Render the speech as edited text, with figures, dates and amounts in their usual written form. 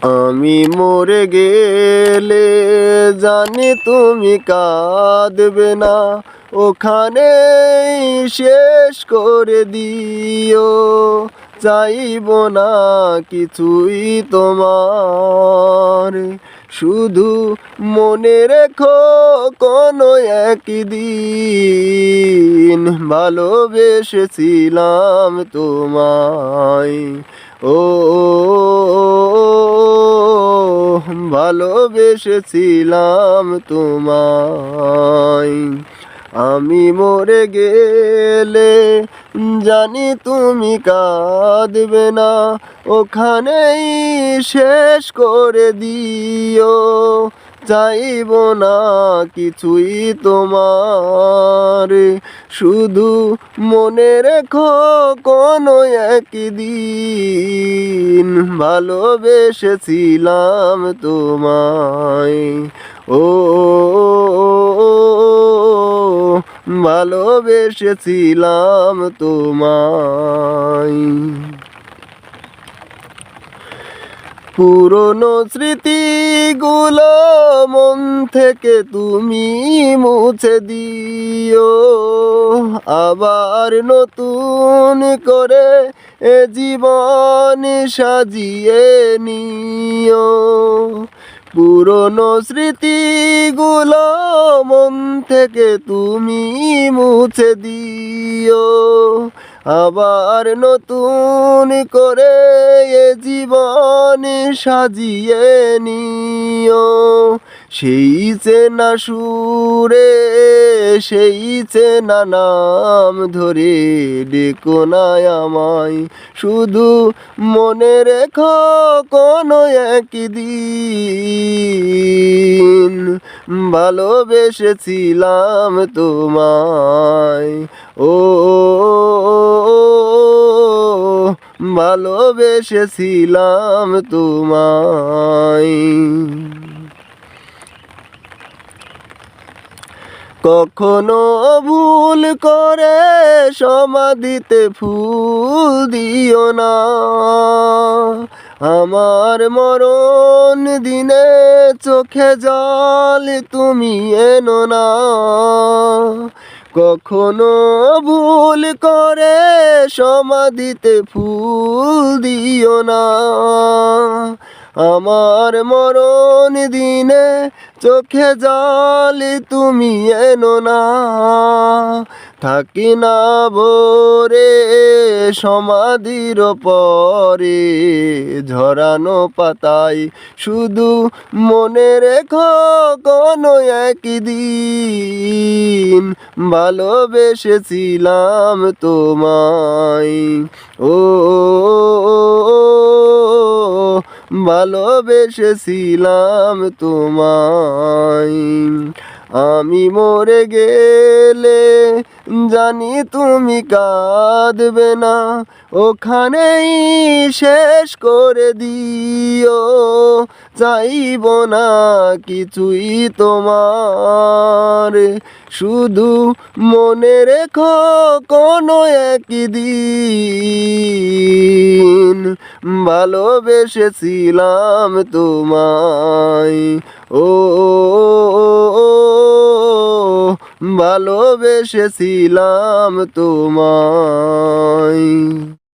আমি মরে গেলে জানি তুমি কাঁদবে না, ওখানেই শেষ করে দিও। চাইব না কিছুই তোমার, শুধু মনে রেখো কোনো একদিন ভালোবেসেছিলাম তোমায়। ও ভালোবেসেছিলাম তোমায়। আমি মরে গেলে জানি তুমি কাঁদবে না, ওখানেই শেষ করে দিও। চাইব না কিছুই তোমার, শুধু মনে রেখো কোনো একদিন ভালোবেসেছিলাম তোমায়। ও ভালোবেসেছিলাম তোমায়। পুরনো স্মৃতিগুলো মন থেকে তুমি মুছে দিও, আবার নতুন করে এ জীবন সাজিয়ে নিও। পুরনো স্মৃতিগুলো মন থেকে তুমি মুছে দিও, আবার নতুন করে এ জীবন সাজিয়ে নিও। সেই চেনা সুরে, সেই চেনা নাম ধরে ডেকো না আমায়, শুধু মনে রেখো কোনো একদিন ভালোবেসেছিলাম তোমায়। ও ভালোবেসেছিলাম তোমায়। কখনো ভুল করে সমাধিতে ফুল দিও না, আমার মরণ দিনে চোখে জল তুমি এনো না। কখনো ভুল করে সমাধিতে ফুল দিও না, আমার মরণ দিনে চোখে জল তুমি এনো না। থাকি না ভোরে সমাধির পরে ঝরানো পাতায়, শুধু মনে রেখো কোনো একদিন ভালোবেসেছিলাম তোমায়। ও ভালোবেসেছিলাম তোমায়। আমি মরে গেলে জানি তুমি কাঁদবে না, ওখানেই শেষ করে দিও। চাইব না কিছুই তোমার, শুধু মনে রেখো কোনো একদিন ভালোবেসেছিলাম তোমায়। ও ভালোবেসেছিলাম তোমায়।